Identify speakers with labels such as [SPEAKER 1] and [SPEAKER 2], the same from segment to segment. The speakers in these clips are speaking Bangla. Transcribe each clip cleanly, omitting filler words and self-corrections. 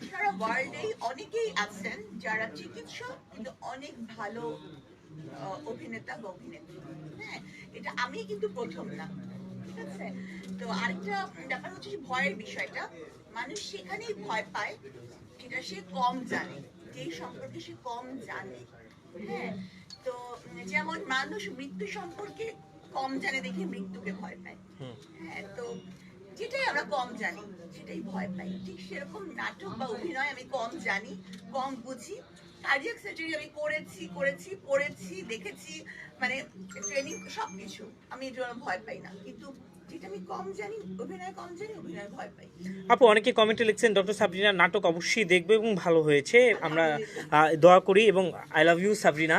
[SPEAKER 1] সারা ওয়ার্ল্ডে অনেকেই আছেন যারা চিকিৎসক কিন্তু অনেক ভালো অভিনেতা বা অভিনেত্রী। হ্যাঁ, এটা আমি কিন্তু প্রথম না, ঠিক আছে? তো আরেকটা ব্যাপার হচ্ছে যে ভয়ের বিষয়টা, মানুষ সেখানেই ভয় পায় যেটা সে কম জানে, যেই সম্পর্কে সে কম জানে। হ্যাঁ, তো যেমন মানুষ মৃত্যু সম্পর্কে কম জানে দেখে মৃত্যুকে ভয় পায়। হ্যাঁ, তো যেটাই আমরা কম জানি সেটাই ভয় পাই, ঠিক সেরকম নাটক বা অভিনয় আমি কম জানি, কম বুঝি। কার্ডিয়াক সার্জারি আমি করেছি পড়েছি দেখেছি, মানে ট্রেনিং সবকিছু, আমি এর জন্য ভয় পাই না। কিন্তু যেটা আমি কম জানি, অভিনয় কম জানি, অভিনয় ভয় পাই।
[SPEAKER 2] আপু অনেকে কমেন্টে লিখছেন ডক্টর সাবরিনার নাটক অবশ্যই দেখবে এবং ভালো হয়েছে, আমরা দোয়া করি এবং আই লাভ ইউ সাবরিনা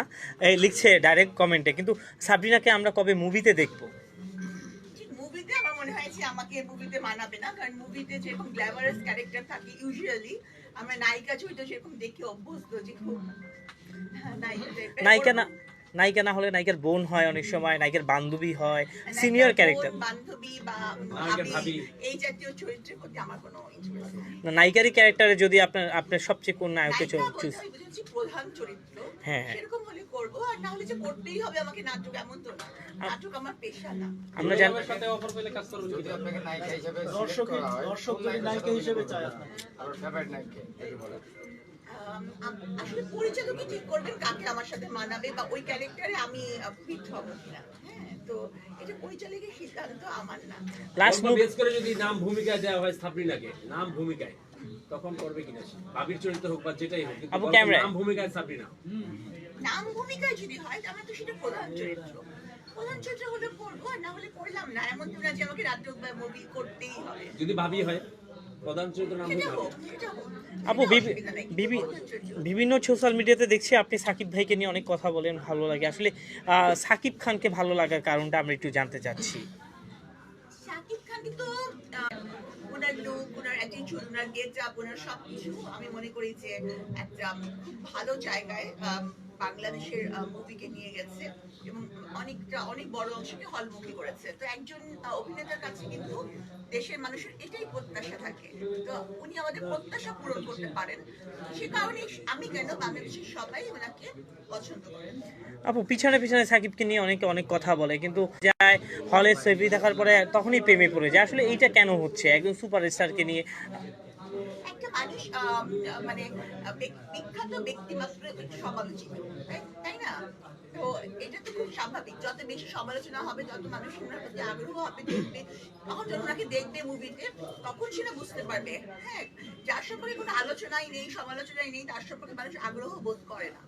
[SPEAKER 2] লিখছে ডাইরেক্ট কমেন্টে। কিন্তু সাবরিনাকে আমরা কবে মুভিতে দেখবো?
[SPEAKER 1] মুভিতে আমার মনে হয় যে আমাকে মুভিতে মানাবে না, কারণ মুভিতে যেরকম গ্ল্যামারাস ক্যারেক্টার থাকে ইউজুয়ালি আমরা নায়িকা চরিত্র যেরকম দেখে অভ্যস্ত, যে খুব
[SPEAKER 2] নায়িকা না, নায়িকা না হলে নায়িকার বোন হয়, অনেক সময় নায়িকার বান্ধবী হয়, সিনিয়র ক্যারেক্টার,
[SPEAKER 1] বান্ধবী বা ভাবি, এই জাতীয় চরিত্রের প্রতি আমার কোনো ইন্টারেস্ট নেই।
[SPEAKER 2] নায়িকারই ক্যারেক্টারে যদি আপনার সবচেয়ে কোন নায়ককে চুজ?
[SPEAKER 1] প্রধান চরিত্র,
[SPEAKER 2] হ্যাঁ
[SPEAKER 1] সেরকম হলে করব, আর না হলে যে করতেই হবে আমাকে নাটক, এমন তো না। নাটক আমার পেশা না।
[SPEAKER 2] আমরা জানতে
[SPEAKER 3] সাথে অফার পেলে কাজ করব, যদি আপনাকে নায়িকা হিসেবে
[SPEAKER 4] দর্শকের নায়িকা হিসেবে চাই আপনার
[SPEAKER 3] আর ফেভারিট নায়িকা যদি বলেন।
[SPEAKER 1] আসলে পরিচালকই ঠিক করবেন কাকে আমার সাথে মানাবে বা ওই ক্যারেক্টারে আমি ফিট হব কিনা। হ্যাঁ, তো এটা পরিচালকের সিদ্ধান্ত, আমার না।
[SPEAKER 2] লাস্ট মুভি
[SPEAKER 5] বেস করে যদি নাম ভূমিকায় দেওয়া হয় সাবরিনাকে, নাম ভূমিকায়, তখন করবে কিনা সে? ভাবির চরিত্র হোক বা যেটাই হোক, কিন্তু নাম ভূমিকায় সাবরিনা,
[SPEAKER 1] নাম ভূমিকায় যদি হয় আমার তো সেটা প্রধান চরিত্র। প্রধান চরিত্র হলে করবো, আর না হলে করলাম না। এমন তো না যে আমাকে নাটক বা মুভি করতেই হবে।
[SPEAKER 5] যদি ভাবি হয় প্রধান চরিত্র নাম
[SPEAKER 1] সেটা
[SPEAKER 5] ভূমিকা।
[SPEAKER 1] হোক, সেটা হোক।
[SPEAKER 2] আপু বিভিন্ন সোশ্যাল মিডিয়াতে দেখছি আপনি সাকিব ভাইকে নিয়ে অনেক কথা বলেন, ভালো লাগে। আসলে সাকিব খানকে ভালো লাগার কারণটা আমরা একটু জানতে চাচ্ছি।
[SPEAKER 1] শাকিব খান কিন্তু ওনার লুক, ওনার অ্যাটিটিউড, ওনার গেট আপ, ওনার সবকিছু আমি মনে করি যে একটা খুব ভালো জায়গায় বাংলাদেশের মুভিকে নিয়ে গেছে এবং অনেক বড় অংশকে হলমুখী করেছে। তো একজন অভিনেতার কাছে কিন্তু দেশের মানুষের এটাই প্রত্যাশা থাকে, তো উনি আমাদের প্রত্যাশা পূরণ করতে পারেন। সে কারণে আমি কেন, বাংলাদেশের সবাই ওনাকে পছন্দ করেন।
[SPEAKER 2] আপু পিছনে সাকিবকে নিয়ে অনেক কথা বলে, কিন্তু যায় হলে ছবি দেখার পরে তখনই প্রেমে পড়ে যায়। আসলে এইটা কেন হচ্ছে একজন সুপারস্টারকে নিয়ে?
[SPEAKER 1] একটা মানুষ মানে বিখ্যাত ব্যক্তি মাত্র সমালোচিত, তাই না? তো এটা তো খুব স্বাভাবিক, যত বেশি সমালোচনা হবে তত মানুষ ওনার প্রতি আগ্রহ হবে, দেখবে। তখন যখন ওনাকে দেখবে মুভিতে, তখন সেটা বুঝতে পারবে। হ্যাঁ, যার সম্পর্কে কোনো আলোচনাই নেই, সমালোচনাই নেই, তার সম্পর্কে মানুষ আগ্রহ বোধ করে না।